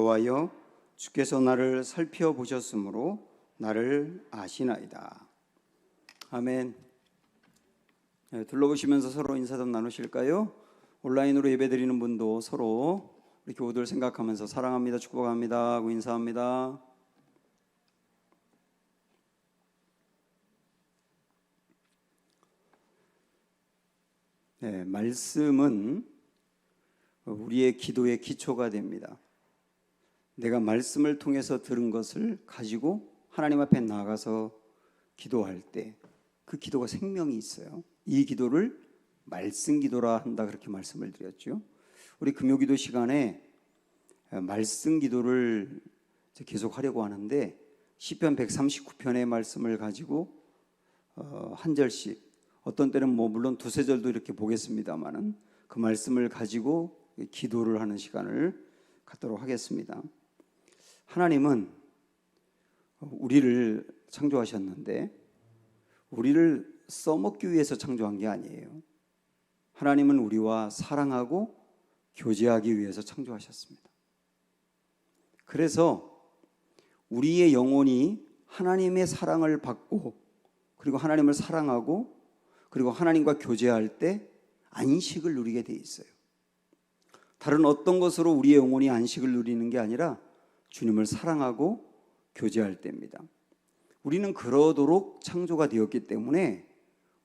여호와여, 주께서 나를 살펴보셨으므로 나를 아시나이다. 아멘. 둘러보시면서 서로 인사 좀 나누실까요? 온라인으로 예배드리는 분도 서로 우리 교우들 생각하면서 사랑합니다, 축복합니다 하고 인사합니다. 네, 말씀은 우리의 기도의 기초가 됩니다. 내가 말씀을 통해서 들은 것을 가지고 하나님 앞에 나아가서 기도할 때 그 기도가 생명이 있어요. 이 기도를 말씀 기도라 한다, 그렇게 말씀을 드렸죠. 우리 금요기도 시간에 말씀 기도를 계속 하려고 하는데 시편 139편의 말씀을 가지고 한 절씩, 어떤 때는 물론 두세 절도 이렇게 보겠습니다만은 그 말씀을 가지고 기도를 하는 시간을 갖도록 하겠습니다. 하나님은 우리를 창조하셨는데 우리를 써먹기 위해서 창조한 게 아니에요. 하나님은 우리와 사랑하고 교제하기 위해서 창조하셨습니다. 그래서 우리의 영혼이 하나님의 사랑을 받고, 그리고 하나님을 사랑하고, 그리고 하나님과 교제할 때 안식을 누리게 돼 있어요. 다른 어떤 것으로 우리의 영혼이 안식을 누리는 게 아니라 주님을 사랑하고 교제할 때입니다. 우리는 그러도록 창조가 되었기 때문에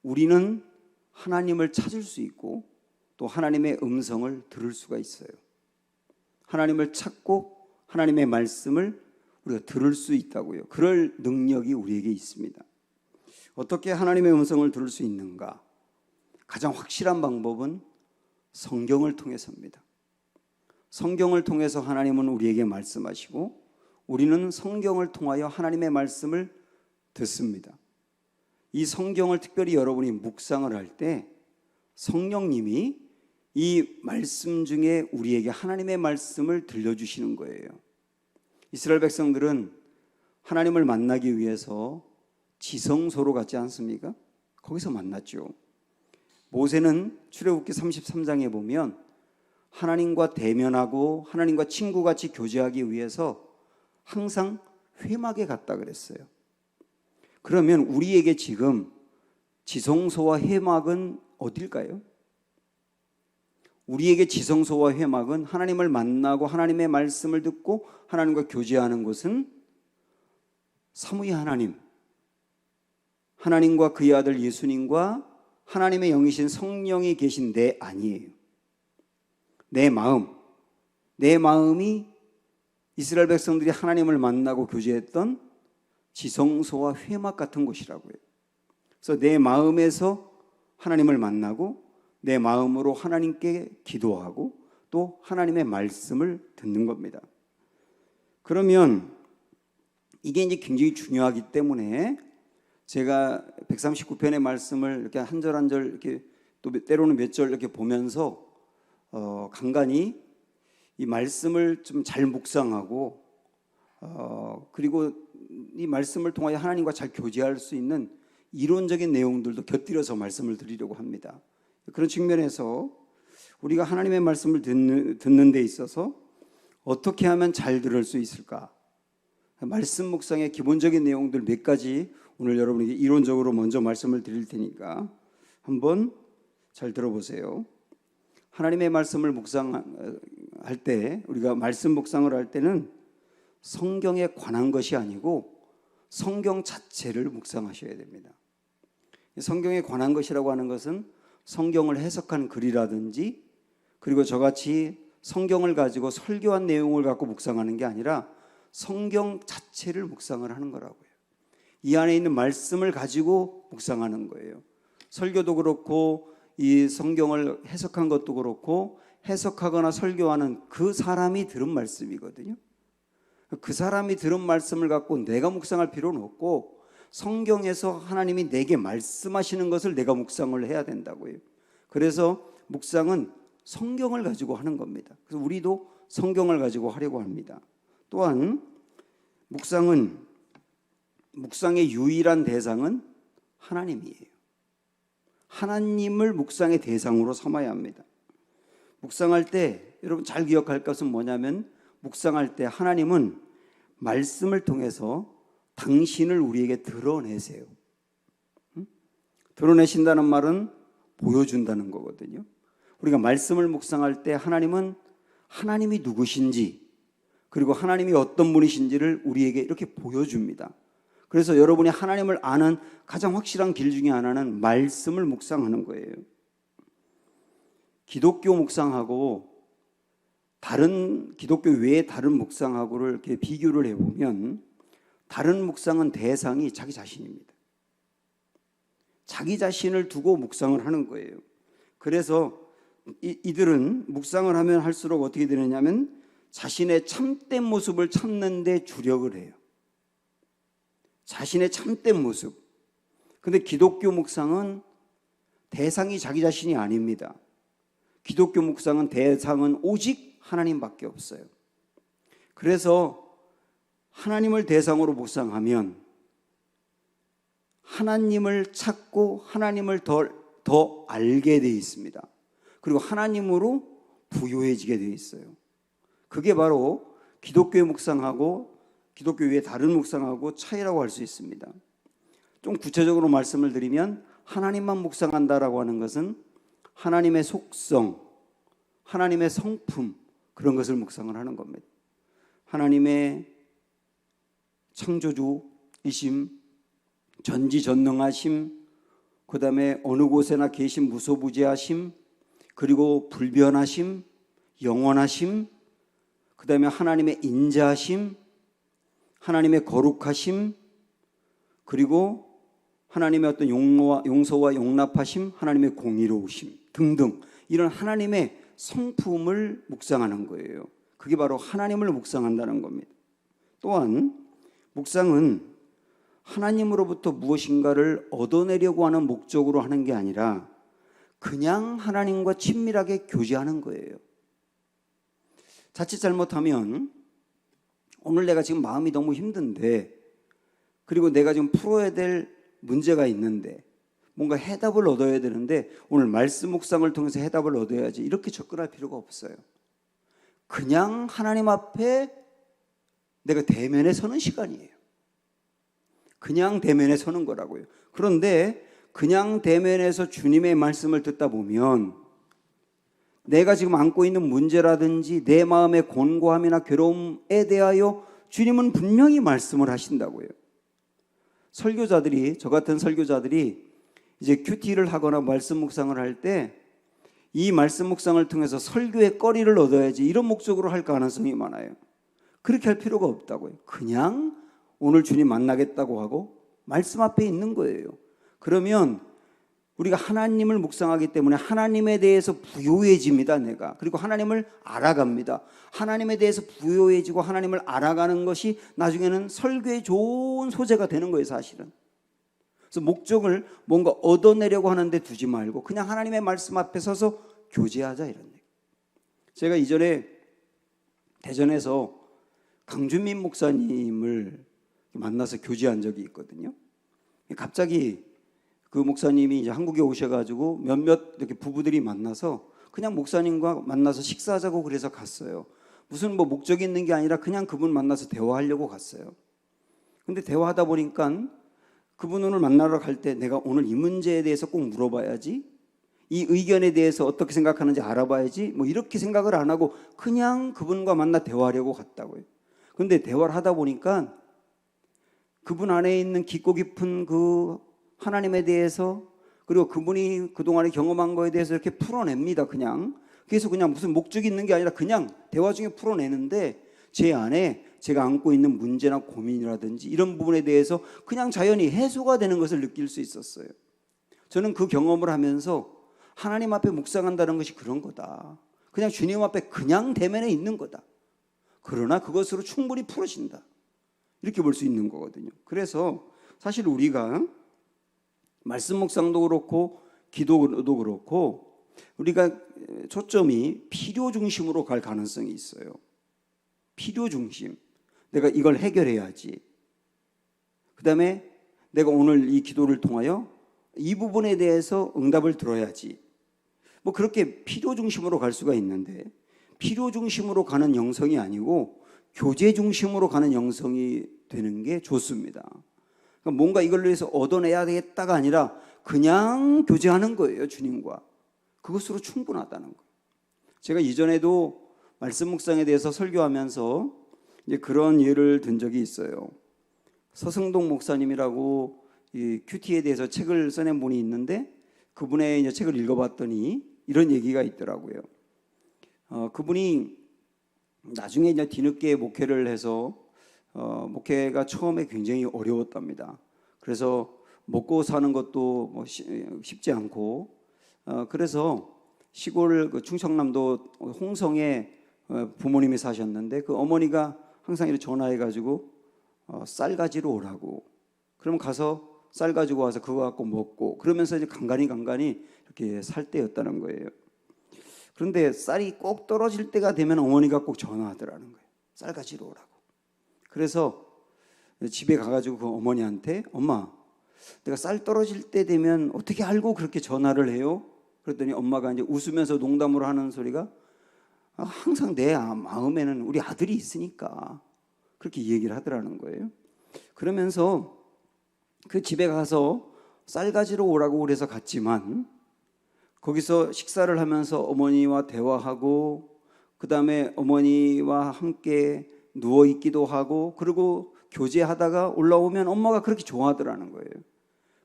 우리는 하나님을 찾을 수 있고 또 하나님의 음성을 들을 수가 있어요. 하나님을 찾고 하나님의 말씀을 우리가 들을 수 있다고요. 그럴 능력이 우리에게 있습니다. 어떻게 하나님의 음성을 들을 수 있는가? 가장 확실한 방법은 성경을 통해서입니다. 성경을 통해서 하나님은 우리에게 말씀하시고 우리는 성경을 통하여 하나님의 말씀을 듣습니다. 이 성경을 특별히 여러분이 묵상을 할 때 성령님이 이 말씀 중에 우리에게 하나님의 말씀을 들려주시는 거예요. 이스라엘 백성들은 하나님을 만나기 위해서 지성소로 갔지 않습니까? 거기서 만났죠. 모세는 출애굽기 33장에 보면 하나님과 대면하고 하나님과 친구같이 교제하기 위해서 항상 회막에 갔다 그랬어요. 그러면 우리에게 지금 지성소와 회막은 어딜까요? 우리에게 지성소와 회막은 하나님을 만나고 하나님의 말씀을 듣고 하나님과 교제하는 곳은 삼위의 하나님, 하나님과 그의 아들 예수님과 하나님의 영이신 성령이 계신 내 안이에요. 내 마음이 이스라엘 백성들이 하나님을 만나고 교제했던 지성소와 회막 같은 곳이라고요. 그래서 내 마음에서 하나님을 만나고 내 마음으로 하나님께 기도하고 또 하나님의 말씀을 듣는 겁니다. 그러면 이게 이제 굉장히 중요하기 때문에 제가 139편의 말씀을 이렇게 한 절 한 절 이렇게 또 때로는 몇 절 이렇게 보면서 간간히 이 말씀을 좀 잘 묵상하고 그리고 이 말씀을 통하여 하나님과 잘 교제할 수 있는 이론적인 내용들도 곁들여서 말씀을 드리려고 합니다. 그런 측면에서 우리가 하나님의 말씀을 듣는 데 있어서 어떻게 하면 잘 들을 수 있을까? 말씀 묵상의 기본적인 내용들 몇 가지 오늘 여러분에게 이론적으로 먼저 말씀을 드릴 테니까 한번 잘 들어보세요. 하나님의 말씀을 묵상할 때, 우리가 말씀 묵상을 할 때는 성경에 관한 것이 아니고 성경 자체를 묵상하셔야 됩니다. 성경에 관한 것이라고 하는 것은 성경을 해석한 글이라든지, 그리고 저같이 성경을 가지고 설교한 내용을 갖고 묵상하는 게 아니라 성경 자체를 묵상을 하는 거라고요. 이 안에 있는 말씀을 가지고 묵상하는 거예요. 설교도 그렇고 이 성경을 해석한 것도 그렇고 해석하거나 설교하는 그 사람이 들은 말씀이거든요. 그 사람이 들은 말씀을 갖고 내가 묵상할 필요는 없고 성경에서 하나님이 내게 말씀하시는 것을 내가 묵상을 해야 된다고요. 그래서 묵상은 성경을 가지고 하는 겁니다. 그래서 우리도 성경을 가지고 하려고 합니다. 또한 묵상의 유일한 대상은 하나님이에요. 하나님을 묵상의 대상으로 삼아야 합니다. 묵상할 때 여러분 잘 기억할 것은 뭐냐면 묵상할 때 하나님은 말씀을 통해서 당신을 우리에게 드러내세요. 드러내신다는 말은 보여준다는 거거든요. 우리가 말씀을 묵상할 때 하나님은 하나님이 누구신지 그리고 하나님이 어떤 분이신지를 우리에게 이렇게 보여줍니다. 그래서 여러분이 하나님을 아는 가장 확실한 길 중에 하나는 말씀을 묵상하는 거예요. 기독교 묵상하고 기독교 외의 다른 묵상하고를 이렇게 비교를 해보면 다른 묵상은 대상이 자기 자신입니다. 자기 자신을 두고 묵상을 하는 거예요. 그래서 이들은 묵상을 하면 할수록 어떻게 되느냐면 자신의 참된 모습을 찾는 데 주력을 해요. 자신의 참된 모습. 근데 기독교 묵상은 대상이 자기 자신이 아닙니다. 기독교 묵상은 대상은 오직 하나님밖에 없어요. 그래서 하나님을 대상으로 묵상하면 하나님을 찾고 하나님을 더 알게 되어 있습니다. 그리고 하나님으로 부요해지게 되어 있어요. 그게 바로 기독교의 묵상하고 기독교 외의 다른 묵상하고 차이라고 할 수 있습니다. 좀 구체적으로 말씀을 드리면 하나님만 묵상한다라고 하는 것은 하나님의 속성, 하나님의 성품 그런 것을 묵상을 하는 겁니다. 하나님의 창조주이심, 전지전능하심, 그 다음에 어느 곳에나 계신 무소부재하심, 그리고 불변하심, 영원하심, 그 다음에 하나님의 인자하심, 하나님의 거룩하심, 그리고 하나님의 어떤 용서와 용납하심, 하나님의 공의로우심 등등 이런 하나님의 성품을 묵상하는 거예요. 그게 바로 하나님을 묵상한다는 겁니다. 또한 묵상은 하나님으로부터 무엇인가를 얻어내려고 하는 목적으로 하는 게 아니라 그냥 하나님과 친밀하게 교제하는 거예요. 자칫 잘못하면 오늘 내가 지금 마음이 너무 힘든데 그리고 내가 지금 풀어야 될 문제가 있는데 뭔가 해답을 얻어야 되는데 오늘 말씀 묵상을 통해서 해답을 얻어야지 이렇게 접근할 필요가 없어요. 그냥 하나님 앞에 내가 대면에 서는 시간이에요. 그냥 대면에 서는 거라고요. 그런데 그냥 대면에서 주님의 말씀을 듣다 보면 내가 지금 안고 있는 문제라든지 내 마음의 곤고함이나 괴로움에 대하여 주님은 분명히 말씀을 하신다고요. 설교자들이, 저 같은 설교자들이 이제 큐티를 하거나 말씀 묵상을 할 때 이 말씀 묵상을 통해서 설교의 거리를 얻어야지 이런 목적으로 할 가능성이 많아요. 그렇게 할 필요가 없다고요. 그냥 오늘 주님 만나겠다고 하고 말씀 앞에 있는 거예요. 그러면 우리가 하나님을 묵상하기 때문에 하나님에 대해서 부요해집니다, 내가. 그리고 하나님을 알아갑니다. 하나님에 대해서 부요해지고 하나님을 알아가는 것이 나중에는 설교에 좋은 소재가 되는 거예요, 사실은. 그래서 목적을 뭔가 얻어내려고 하는데 두지 말고 그냥 하나님의 말씀 앞에 서서 교제하자 이런 얘기. 제가 이전에 대전에서 강준민 목사님을 만나서 교제한 적이 있거든요. 갑자기 그 목사님이 이제 한국에 오셔가지고 몇몇 이렇게 부부들이 만나서 그냥 목사님과 만나서 식사하자고 그래서 갔어요. 무슨 뭐 목적이 있는 게 아니라 그냥 그분 만나서 대화하려고 갔어요. 근데 대화하다 보니까 그분을 만나러 갈 때 내가 오늘 이 문제에 대해서 꼭 물어봐야지, 이 의견에 대해서 어떻게 생각하는지 알아봐야지, 뭐 이렇게 생각을 안 하고 그냥 그분과 만나 대화하려고 갔다고요. 근데 대화를 하다 보니까 그분 안에 있는 깊고 깊은 그 하나님에 대해서 그리고 그분이 그동안에 경험한 거에 대해서 이렇게 풀어냅니다. 그냥 그래서 그냥 무슨 목적이 있는 게 아니라 그냥 대화 중에 풀어내는데 제 안에 제가 안고 있는 문제나 고민이라든지 이런 부분에 대해서 그냥 자연히 해소가 되는 것을 느낄 수 있었어요. 저는 그 경험을 하면서 하나님 앞에 묵상한다는 것이 그런 거다. 그냥 주님 앞에 그냥 대면에 있는 거다. 그러나 그것으로 충분히 풀어진다. 이렇게 볼 수 있는 거거든요. 그래서 사실 우리가 말씀 묵상도 그렇고 기도도 그렇고 우리가 초점이 필요 중심으로 갈 가능성이 있어요. 필요 중심. 내가 이걸 해결해야지. 그 다음에 내가 오늘 이 기도를 통하여 이 부분에 대해서 응답을 들어야지. 뭐 그렇게 필요 중심으로 갈 수가 있는데 필요 중심으로 가는 영성이 아니고 교제 중심으로 가는 영성이 되는 게 좋습니다. 그러니까 뭔가 이걸 위해서 얻어내야 되겠다가 아니라 그냥 교제하는 거예요, 주님과. 그것으로 충분하다는 거예요. 제가 이전에도 말씀 묵상에 대해서 설교하면서 이제 그런 예를 든 적이 있어요. 서승동 목사님이라고 이 큐티에 대해서 책을 써낸 분이 있는데 그분의 이제 책을 읽어봤더니 이런 얘기가 있더라고요. 그분이 나중에 이제 뒤늦게 목회를 해서 목회가 처음에 굉장히 어려웠답니다. 그래서 먹고 사는 것도 뭐 쉽지 않고 그래서 시골 그 충청남도 홍성에 부모님이 사셨는데 그 어머니가 항상 이렇게 전화해가지고 쌀 가지러 오라고. 그럼 가서 쌀 가지고 와서 그거 갖고 먹고 그러면서 이제 간간히 이렇게 살 때였다는 거예요. 그런데 쌀이 꼭 떨어질 때가 되면 어머니가 꼭 전화하더라는 거예요. 쌀 가지러 오라고. 그래서 집에 가가지고 그 어머니한테 엄마, 내가 쌀 떨어질 때 되면 어떻게 알고 그렇게 전화를 해요? 그랬더니 엄마가 이제 웃으면서 농담으로 하는 소리가 항상 내 마음에는 우리 아들이 있으니까 그렇게 얘기를 하더라는 거예요. 그러면서 그 집에 가서 쌀 가지러 오라고 그래서 갔지만 거기서 식사를 하면서 어머니와 대화하고 그 다음에 어머니와 함께 누워있기도 하고 그리고 교제하다가 올라오면 엄마가 그렇게 좋아하더라는 거예요.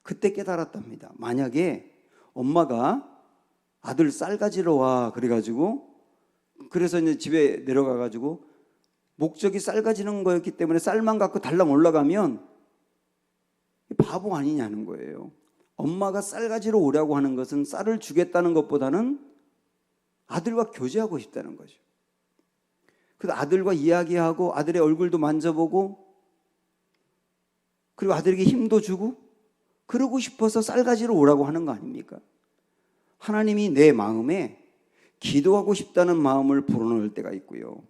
그때 깨달았답니다. 만약에 엄마가 아들 쌀 가지러 와 그래가지고 그래서 이제 집에 내려가가지고 목적이 쌀 가지는 거였기 때문에 쌀만 갖고 달랑 올라가면 바보 아니냐는 거예요. 엄마가 쌀 가지러 오라고 하는 것은 쌀을 주겠다는 것보다는 아들과 교제하고 싶다는 거죠. 그래서 아들과 이야기하고 아들의 얼굴도 만져보고 그리고 아들에게 힘도 주고 그러고 싶어서 쌀 가지러 오라고 하는 거 아닙니까? 하나님이 내 마음에 기도하고 싶다는 마음을 불어넣을 때가 있고요.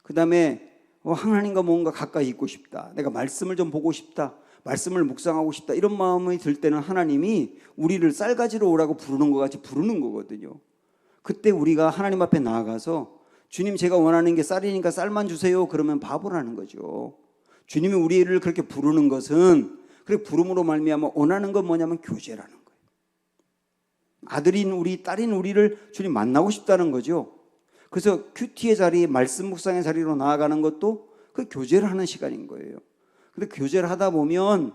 그 다음에 하나님과 뭔가 가까이 있고 싶다. 내가 말씀을 좀 보고 싶다. 말씀을 묵상하고 싶다. 이런 마음이 들 때는 하나님이 우리를 쌀 가지러 오라고 부르는 것 같이 부르는 거거든요. 그때 우리가 하나님 앞에 나아가서 주님 제가 원하는 게 쌀이니까 쌀만 주세요. 그러면 바보라는 거죠. 주님이 우리를 그렇게 부르는 것은 그렇게 부름으로 말미암아 원하는 건 뭐냐면 교제라는 거예요. 아들인 우리, 딸인 우리를 주님 만나고 싶다는 거죠. 그래서 큐티의 자리, 말씀 묵상의 자리로 나아가는 것도 그 교제를 하는 시간인 거예요. 근데 교제를 하다 보면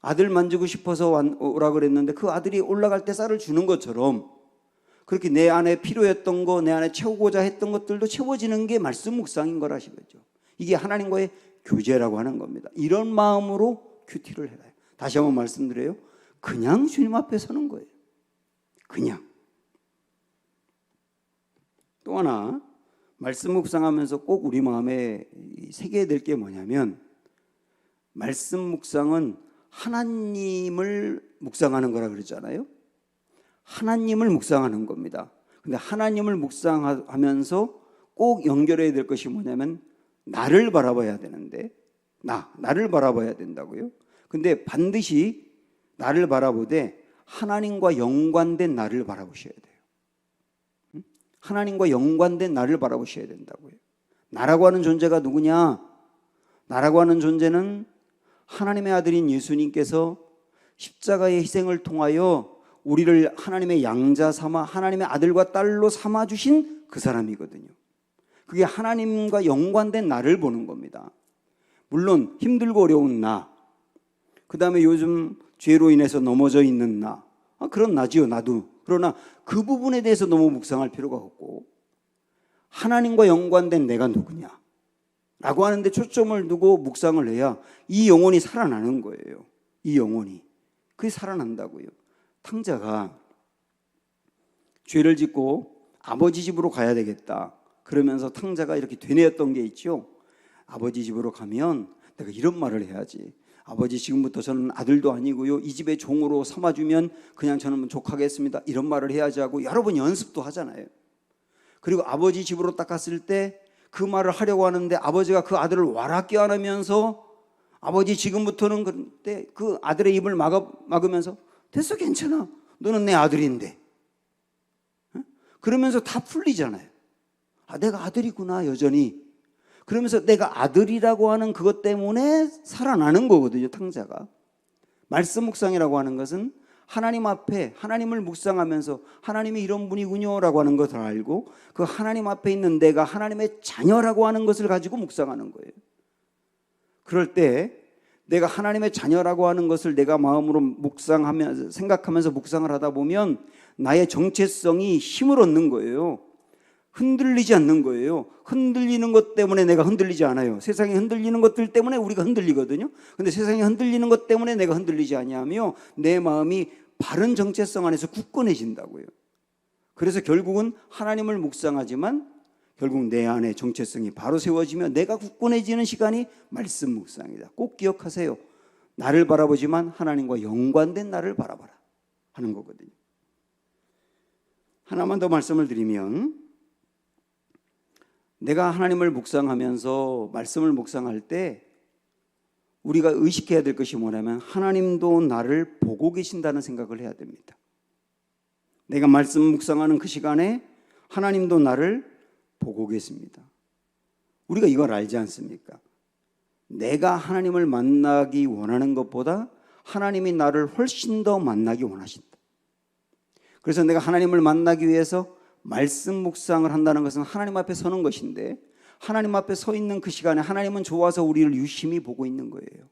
아들 만지고 싶어서 오라 그랬는데 그 아들이 올라갈 때 쌀을 주는 것처럼 그렇게 내 안에 필요했던 거, 내 안에 채우고자 했던 것들도 채워지는 게 말씀 묵상인 거라시거죠. 이게 하나님과의 교제라고 하는 겁니다. 이런 마음으로 큐티를 해요. 다시 한번 말씀드려요. 그냥 주님 앞에 서는 거예요. 그냥. 또 하나 말씀 묵상하면서 꼭 우리 마음에 새겨야 될 게 뭐냐면 말씀 묵상은 하나님을 묵상하는 거라 그러잖아요. 하나님을 묵상하는 겁니다. 근데 하나님을 묵상하면서 꼭 연결해야 될 것이 뭐냐면 나를 바라봐야 되는데 나를 바라봐야 된다고요. 근데 반드시 나를 바라보되 하나님과 연관된 나를 바라보셔야 돼요. 하나님과 연관된 나를 바라보셔야 된다고요. 나라고 하는 존재가 누구냐? 나라고 하는 존재는 하나님의 아들인 예수님께서 십자가의 희생을 통하여 우리를 하나님의 양자 삼아 하나님의 아들과 딸로 삼아 주신 그 사람이거든요. 그게 하나님과 연관된 나를 보는 겁니다. 물론 힘들고 어려운 나, 그 다음에 요즘 죄로 인해서 넘어져 있는 나, 그런 나지요, 나도. 그러나 그 부분에 대해서 너무 묵상할 필요가 없고 하나님과 연관된 내가 누구냐 라고 하는데 초점을 두고 묵상을 해야 이 영혼이 살아나는 거예요. 이 영혼이. 그게 살아난다고요. 탕자가 죄를 짓고 아버지 집으로 가야 되겠다. 그러면서 탕자가 이렇게 되뇌었던 게 있죠. 아버지 집으로 가면 내가 이런 말을 해야지. 아버지 지금부터 저는 아들도 아니고요. 이 집의 종으로 삼아주면 그냥 저는 족하겠습니다. 이런 말을 해야지 하고 여러 번 연습도 하잖아요. 그리고 아버지 집으로 딱 갔을 때 그 말을 하려고 하는데 아버지가 그 아들을 와라 껴안으면서 아버지 지금부터는 그때 그 아들의 입을 막으면서 됐어 괜찮아. 너는 내 아들인데. 그러면서 다 풀리잖아요. 내가 아들이구나 여전히. 그러면서 내가 아들이라고 하는 그것 때문에 살아나는 거거든요, 탕자가. 말씀 묵상이라고 하는 것은 하나님 앞에 하나님을 묵상하면서 하나님이 이런 분이군요라고 하는 것을 알고 그 하나님 앞에 있는 내가 하나님의 자녀라고 하는 것을 가지고 묵상하는 거예요. 그럴 때 내가 하나님의 자녀라고 하는 것을 내가 마음으로 묵상하면서 생각하면서 묵상을 하다 보면 나의 정체성이 힘을 얻는 거예요. 흔들리지 않는 거예요. 흔들리는 것 때문에 내가 흔들리지 않아요. 세상에 흔들리는 것들 때문에 우리가 흔들리거든요. 근데 세상에 흔들리는 것 때문에 내가 흔들리지 아니하며 내 마음이 바른 정체성 안에서 굳건해진다고요. 그래서 결국은 하나님을 묵상하지만 결국 내 안에 정체성이 바로 세워지며 내가 굳건해지는 시간이 말씀 묵상이다. 꼭 기억하세요. 나를 바라보지만 하나님과 연관된 나를 바라봐라 하는 거거든요. 하나만 더 말씀을 드리면 내가 하나님을 묵상하면서 말씀을 묵상할 때 우리가 의식해야 될 것이 뭐냐면 하나님도 나를 보고 계신다는 생각을 해야 됩니다. 내가 말씀 묵상하는 그 시간에 하나님도 나를 보고 계십니다. 우리가 이걸 알지 않습니까? 내가 하나님을 만나기 원하는 것보다 하나님이 나를 훨씬 더 만나기 원하신다. 그래서 내가 하나님을 만나기 위해서 말씀 묵상을 한다는 것은 하나님 앞에 서는 것인데 하나님 앞에 서 있는 그 시간에 하나님은 좋아서 우리를 유심히 보고 있는 거예요.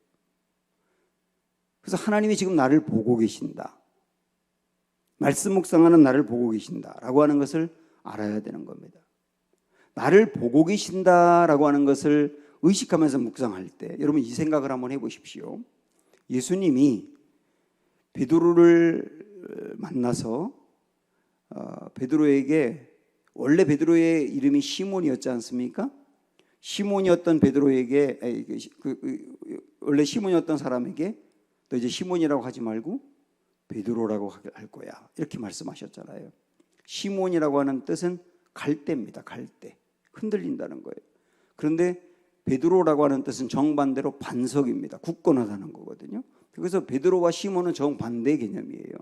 그래서 하나님이 지금 나를 보고 계신다. 말씀 묵상하는 나를 보고 계신다라고 하는 것을 알아야 되는 겁니다. 나를 보고 계신다라고 하는 것을 의식하면서 묵상할 때 여러분 이 생각을 한번 해보십시오. 예수님이 베드로를 만나서 베드로에게 원래 베드로의 이름이 시몬이었지 않습니까? 시몬이었던 베드로에게 원래 시몬이었던 사람에게 너 이제 시몬이라고 하지 말고 베드로라고 할 거야 이렇게 말씀하셨잖아요. 시몬이라고 하는 뜻은 갈대입니다. 갈대, 흔들린다는 거예요. 그런데 베드로라고 하는 뜻은 정반대로 반석입니다. 굳건하다는 거거든요. 그래서 베드로와 시몬은 정반대 개념이에요.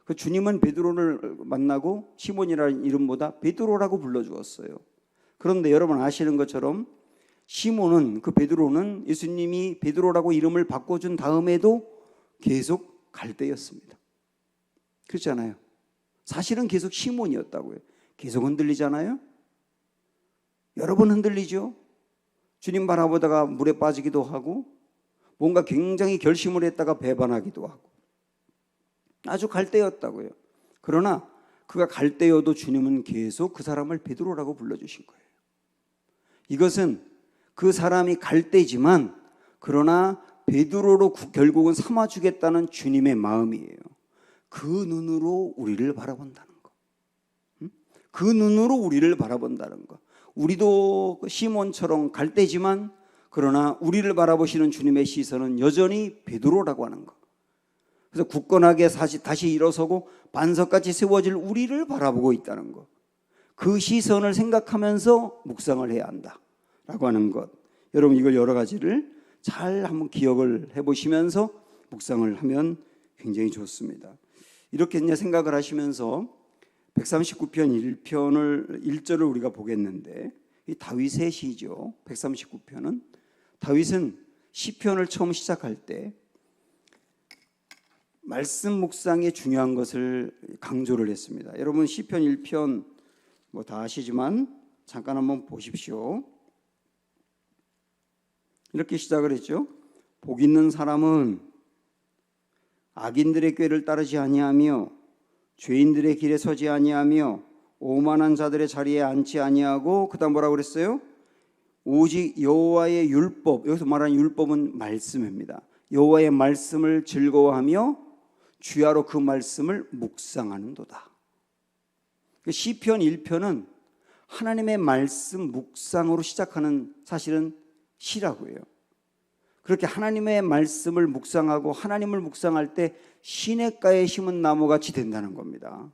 그 주님은 베드로를 만나고 시몬이라는 이름보다 베드로라고 불러주었어요. 그런데 여러분 아시는 것처럼 시몬은 그 베드로는 예수님이 베드로라고 이름을 바꿔준 다음에도 계속 갈대였습니다. 그렇잖아요. 사실은 계속 시몬이었다고요. 계속 흔들리잖아요. 여러 번 흔들리죠. 주님 바라보다가 물에 빠지기도 하고 뭔가 굉장히 결심을 했다가 배반하기도 하고 아주 갈대였다고요. 그러나 그가 갈대여도 주님은 계속 그 사람을 베드로라고 불러주신 거예요. 이것은 그 사람이 갈대지만 그러나 베드로로 결국은 삼아주겠다는 주님의 마음이에요. 그 눈으로 우리를 바라본다는 거. 그 눈으로 우리를 바라본다는 거. 우리도 시몬처럼 갈대지만 그러나 우리를 바라보시는 주님의 시선은 여전히 베드로라고 하는 거. 그래서 굳건하게 다시 일어서고 반석같이 세워질 우리를 바라보고 있다는 것. 그 시선을 생각하면서 묵상을 해야 한다라고 하는 것. 여러분 이걸 여러 가지를 잘 한번 기억을 해보시면서 묵상을 하면 굉장히 좋습니다. 이렇게 이제 생각을 하시면서 139편 1절을 우리가 보겠는데 이 다윗의 시죠. 139편은 다윗은 시편을 처음 시작할 때 말씀 묵상의 중요한 것을 강조를 했습니다. 여러분 시편 1편 뭐 다 아시지만 잠깐 한번 보십시오. 이렇게 시작을 했죠. 복 있는 사람은 악인들의 꾀를 따르지 아니하며 죄인들의 길에 서지 아니하며 오만한 자들의 자리에 앉지 아니하고 그다음 뭐라고 그랬어요? 오직 여호와의 율법, 여기서 말하는 율법은 말씀입니다. 여호와의 말씀을 즐거워하며 주야로 그 말씀을 묵상하는도다. 시편 1편은 하나님의 말씀 묵상으로 시작하는 사실은 시라고 해요. 그렇게 하나님의 말씀을 묵상하고 하나님을 묵상할 때 시냇가에 심은 나무같이 된다는 겁니다.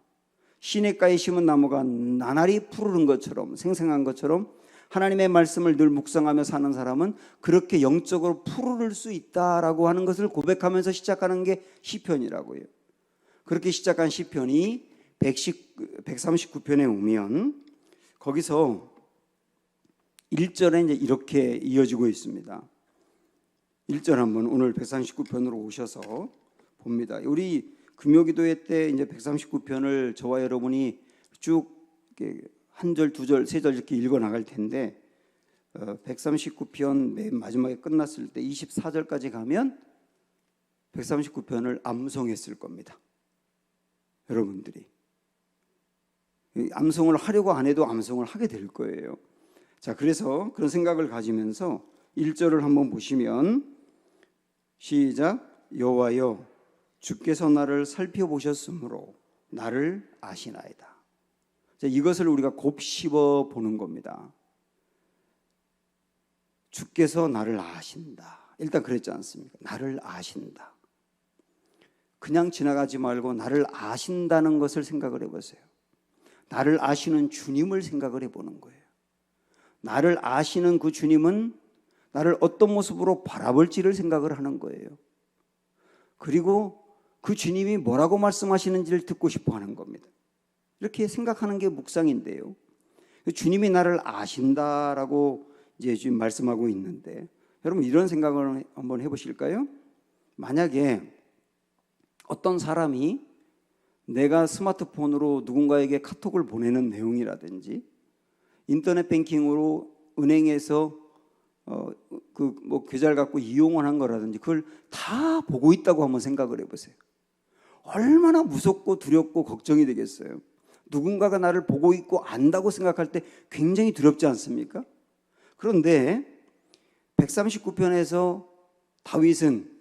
시냇가에 심은 나무가 나날이 푸르른 것처럼 생생한 것처럼 하나님의 말씀을 늘 묵상하며 사는 사람은 그렇게 영적으로 푸르를 수 있다라고 하는 것을 고백하면서 시작하는 게 시편이라고요. 그렇게 시작한 시편이 139편에 오면 거기서 1절에 이제 이렇게 이어지고 있습니다. 1절 한번 오늘 139편으로 오셔서 봅니다. 우리 금요기도회 때 이제 139편을 저와 여러분이 쭉 한 절, 두 절, 세 절 이렇게 읽어 나갈 텐데 139편 맨 마지막에 끝났을 때 24절까지 가면 139편을 암송했을 겁니다. 여러분들이 암송을 하려고 안 해도 암송을 하게 될 거예요. 자, 그래서 그런 생각을 가지면서 1절을 한번 보시면 시작. 여호와여 주께서 나를 살펴보셨으므로 나를 아시나이다. 자, 이것을 우리가 곱씹어 보는 겁니다. 주께서 나를 아신다. 일단 그랬지 않습니까? 나를 아신다. 그냥 지나가지 말고 나를 아신다는 것을 생각을 해보세요. 나를 아시는 주님을 생각을 해보는 거예요. 나를 아시는 그 주님은 나를 어떤 모습으로 바라볼지를 생각을 하는 거예요. 그리고 그 주님이 뭐라고 말씀하시는지를 듣고 싶어 하는 겁니다. 이렇게 생각하는 게 묵상인데요. 주님이 나를 아신다라고 이제 지금 말씀하고 있는데, 여러분 이런 생각을 한번 해보실까요? 만약에 어떤 사람이 내가 스마트폰으로 누군가에게 카톡을 보내는 내용이라든지 인터넷 뱅킹으로 은행에서 계좌를 갖고 이용을 한 거라든지 그걸 다 보고 있다고 한번 생각을 해보세요. 얼마나 무섭고 두렵고 걱정이 되겠어요. 누군가가 나를 보고 있고 안다고 생각할 때 굉장히 두렵지 않습니까? 그런데 139편에서 다윗은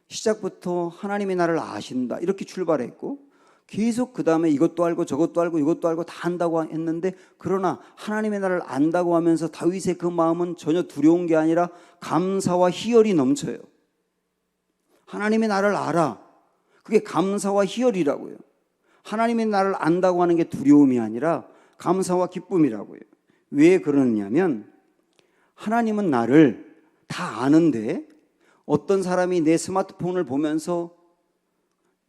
시작부터 하나님이 나를 아신다 이렇게 출발했고 계속 그 다음에 이것도 알고 저것도 알고 이것도 알고 다 안다고 했는데, 그러나 하나님의 나를 안다고 하면서 다윗의 그 마음은 전혀 두려운 게 아니라 감사와 희열이 넘쳐요. 하나님의 나를 알아. 그게 감사와 희열이라고요. 하나님의 나를 안다고 하는 게 두려움이 아니라 감사와 기쁨이라고요. 왜 그러느냐면 하나님은 나를 다 아는데 어떤 사람이 내 스마트폰을 보면서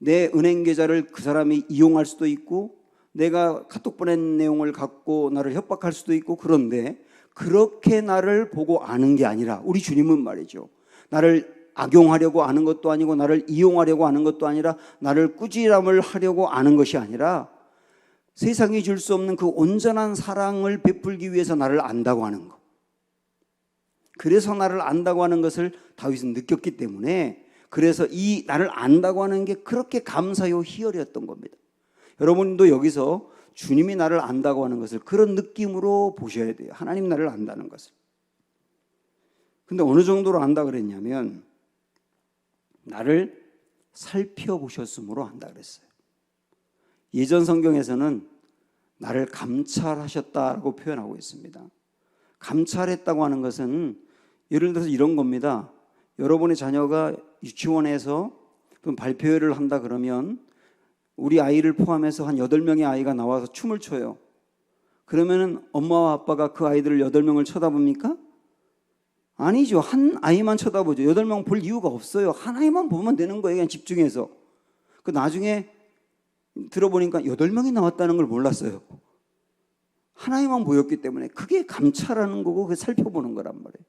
내 은행 계좌를 그 사람이 이용할 수도 있고 내가 카톡 보낸 내용을 갖고 나를 협박할 수도 있고, 그런데 그렇게 나를 보고 아는 게 아니라 우리 주님은 말이죠, 나를 악용하려고 아는 것도 아니고 나를 이용하려고 아는 것도 아니라 나를 꾸지람을 하려고 아는 것이 아니라 세상이 줄 수 없는 그 온전한 사랑을 베풀기 위해서 나를 안다고 하는 것. 그래서 나를 안다고 하는 것을 다윗은 느꼈기 때문에, 그래서 이 나를 안다고 하는 게 그렇게 감사요 희열이었던 겁니다. 여러분도 여기서 주님이 나를 안다고 하는 것을 그런 느낌으로 보셔야 돼요. 하나님 나를 안다는 것을. 근데 어느 정도로 안다 그랬냐면 나를 살펴보셨으므로 안다 그랬어요. 예전 성경에서는 나를 감찰하셨다고 표현하고 있습니다. 감찰했다고 하는 것은 예를 들어서 이런 겁니다. 여러분의 자녀가 유치원에서 발표회를 한다 그러면 우리 아이를 포함해서 한 8명의 아이가 나와서 춤을 춰요. 그러면 엄마와 아빠가 그 아이들을 8명을 쳐다봅니까? 아니죠. 한 아이만 쳐다보죠. 8명 볼 이유가 없어요. 한 아이만 보면 되는 거예요. 그냥 집중해서. 그 나중에 들어보니까 8명이 나왔다는 걸 몰랐어요. 한 아이만 보였기 때문에 그게 감찰하는 거고 그게 살펴보는 거란 말이에요.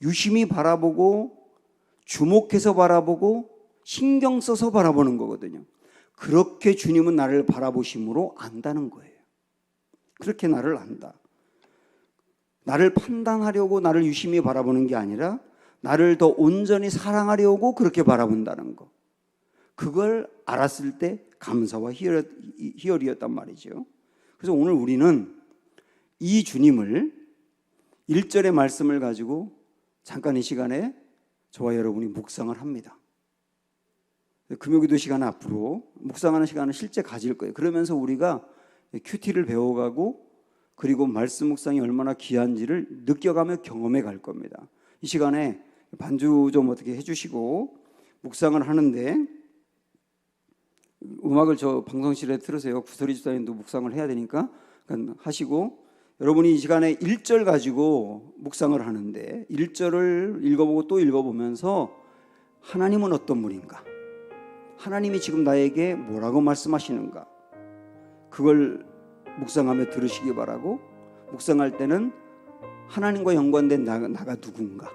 유심히 바라보고 주목해서 바라보고 신경 써서 바라보는 거거든요. 그렇게 주님은 나를 바라보심으로 안다는 거예요. 그렇게 나를 안다. 나를 판단하려고 나를 유심히 바라보는 게 아니라 나를 더 온전히 사랑하려고 그렇게 바라본다는 거. 그걸 알았을 때 감사와 희열이었단 말이죠. 그래서 오늘 우리는 이 주님을 1절의 말씀을 가지고 잠깐 이 시간에 저와 여러분이 묵상을 합니다. 금요기도 시간 앞으로 묵상하는 시간을 실제 가질 거예요. 그러면서 우리가 큐티를 배워가고 그리고 말씀 묵상이 얼마나 귀한지를 느껴가며 경험해 갈 겁니다. 이 시간에 반주 좀 어떻게 해주시고 묵상을 하는데 음악을 저 방송실에 틀으세요. 구설이 집사님도 묵상을 해야 되니까 하시고, 여러분이 이 시간에 1절 가지고 묵상을 하는데 1절을 읽어보고 또 읽어보면서 하나님은 어떤 분인가, 하나님이 지금 나에게 뭐라고 말씀하시는가, 그걸 묵상하며 들으시기 바라고, 묵상할 때는 하나님과 연관된 나가 누군가,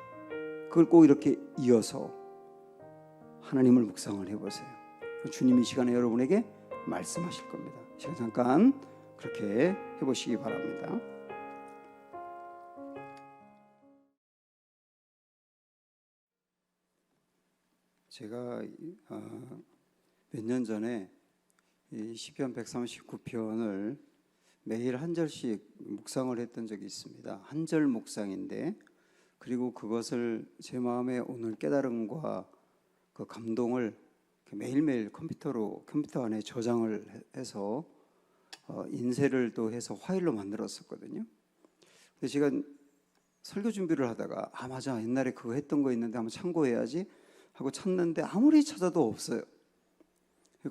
그걸 꼭 이렇게 이어서 하나님을 묵상을 해보세요. 주님이 이 시간에 여러분에게 말씀하실 겁니다. 시간 잠깐 그렇게 해보시기 바랍니다. 제가 몇 년 전에 이 시편 139편을 매일 한 절씩 묵상을 했던 적이 있습니다. 한 절 묵상인데, 그리고 그것을 제 마음에 오늘 깨달음과 그 감동을 매일매일 컴퓨터 안에 저장을 해서 인쇄를 또 해서 파일로 만들었었거든요. 근데 제가 설교 준비를 하다가 맞아, 옛날에 그거 했던 거 있는데 한번 참고해야지 하고 찾는데 아무리 찾아도 없어요.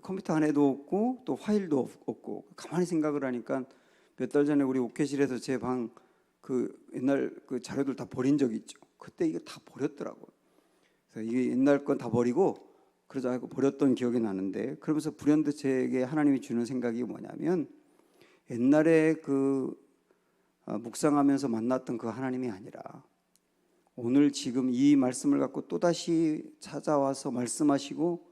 컴퓨터 안에도 없고 또 파일도 없고. 가만히 생각을 하니까 몇 달 전에 우리 옥회실에서 제 방 그 옛날 그 자료들 다 버린 적이 있죠. 그때 이거 다 버렸더라고요. 그래서 이게 옛날 건 다 버리고 그러자 하고 버렸던 기억이 나는데, 그러면서 불현듯 제게 하나님이 주는 생각이 뭐냐면, 옛날에 그 묵상하면서 만났던 그 하나님이 아니라 오늘 지금 이 말씀을 갖고 또다시 찾아와서 말씀하시고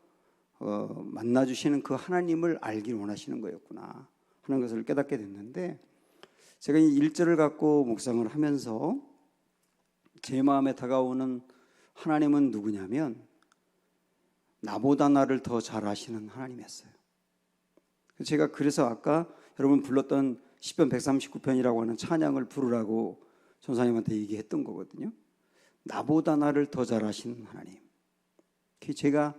만나주시는 그 하나님을 알길 원하시는 거였구나 하는 것을 깨닫게 됐는데, 제가 이 1절을 갖고 묵상을 하면서 제 마음에 다가오는 하나님은 누구냐면, 나보다 나를 더 잘 아시는 하나님이었어요. 제가 그래서 아까 여러분 불렀던 시편 139편이라고 하는 찬양을 부르라고 전사님한테 얘기했던 거거든요. 나보다 나를 더 잘 아시는 하나님, 제가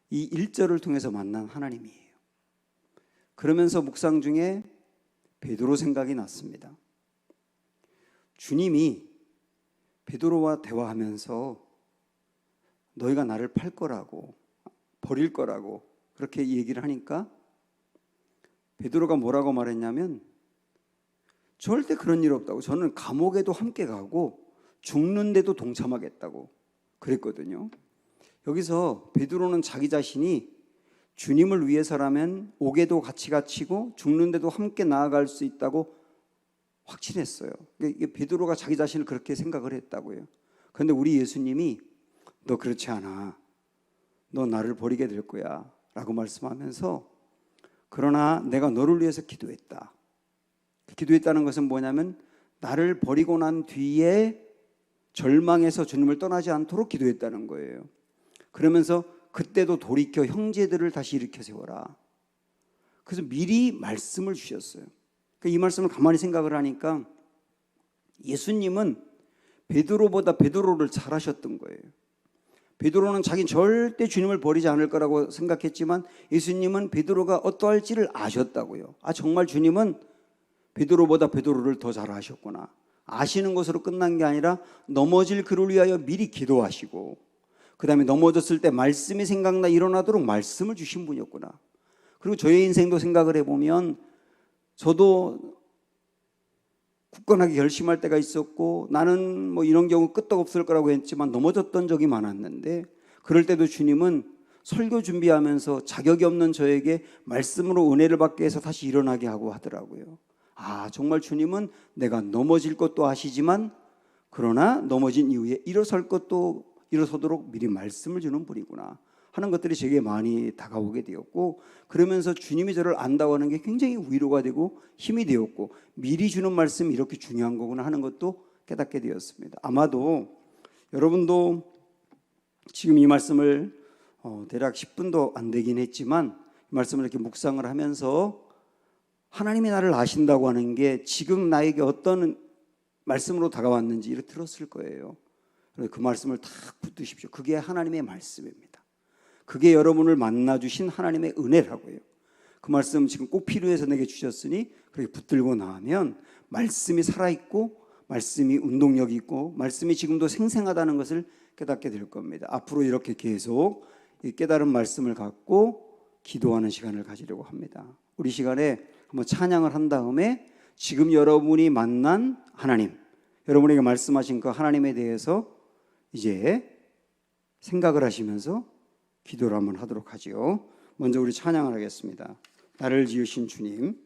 이 1절을 통해서 만난 하나님이에요. 그러면서 묵상 중에 베드로 생각이 났습니다. 주님이 베드로와 대화하면서 너희가 나를 팔 거라고, 버릴 거라고 그렇게 얘기를 하니까 베드로가 뭐라고 말했냐면, 절대 그런 일 없다고, 저는 감옥에도 함께 가고 죽는데도 동참하겠다고 그랬거든요. 여기서 베드로는 자기 자신이 주님을 위해서라면 옥에도 같이 갇히고 죽는데도 함께 나아갈 수 있다고 확신했어요. 이게 베드로가 자기 자신을 그렇게 생각을 했다고요. 그런데 우리 예수님이 너 그렇지 않아, 너 나를 버리게 될 거야 라고 말씀하면서, 그러나 내가 너를 위해서 기도했다. 기도했다는 것은 뭐냐면, 나를 버리고 난 뒤에 절망해서 주님을 떠나지 않도록 기도했다는 거예요. 그러면서 그때도 돌이켜 형제들을 다시 일으켜 세워라. 그래서 미리 말씀을 주셨어요. 이 말씀을 가만히 생각을 하니까 예수님은 베드로보다 베드로를 잘 아셨던 거예요. 베드로는 자기는 절대 주님을 버리지 않을 거라고 생각했지만 예수님은 베드로가 어떠할지를 아셨다고요. 정말 주님은 베드로보다 베드로를 더 잘 아셨구나. 아시는 것으로 끝난 게 아니라 넘어질 그를 위하여 미리 기도하시고, 그 다음에 넘어졌을 때 말씀이 생각나 일어나도록 말씀을 주신 분이었구나. 그리고 저의 인생도 생각을 해보면, 저도 굳건하게 결심할 때가 있었고, 나는 뭐 이런 경우 끄떡없을 거라고 했지만 넘어졌던 적이 많았는데, 그럴 때도 주님은 설교 준비하면서 자격이 없는 저에게 말씀으로 은혜를 받게 해서 다시 일어나게 하고 하더라고요. 정말 주님은 내가 넘어질 것도 아시지만, 그러나 넘어진 이후에 일어설 것도 일어서도록 미리 말씀을 주는 분이구나 하는 것들이 제게 많이 다가오게 되었고, 그러면서 주님이 저를 안다고 하는 게 굉장히 위로가 되고 힘이 되었고, 미리 주는 말씀이 이렇게 중요한 거구나 하는 것도 깨닫게 되었습니다. 아마도 여러분도 지금 이 말씀을 대략 10분도 안 되긴 했지만 이 말씀을 이렇게 묵상을 하면서 하나님이 나를 아신다고 하는 게 지금 나에게 어떤 말씀으로 다가왔는지 이렇게 들었을 거예요. 그 말씀을 딱 붙드십시오. 그게 하나님의 말씀입니다. 그게 여러분을 만나주신 하나님의 은혜라고요. 그 말씀 지금 꼭 필요해서 내게 주셨으니 그렇게 붙들고 나면 말씀이 살아있고 말씀이 운동력이 있고 말씀이 지금도 생생하다는 것을 깨닫게 될 겁니다. 앞으로 이렇게 계속 이 깨달은 말씀을 갖고 기도하는 시간을 가지려고 합니다. 우리 시간에 한번 찬양을 한 다음에 지금 여러분이 만난 하나님, 여러분에게 말씀하신 그 하나님에 대해서 이제 생각을 하시면서 기도를 한번 하도록 하지요. 먼저 우리 찬양을 하겠습니다. 나를 지으신 주님,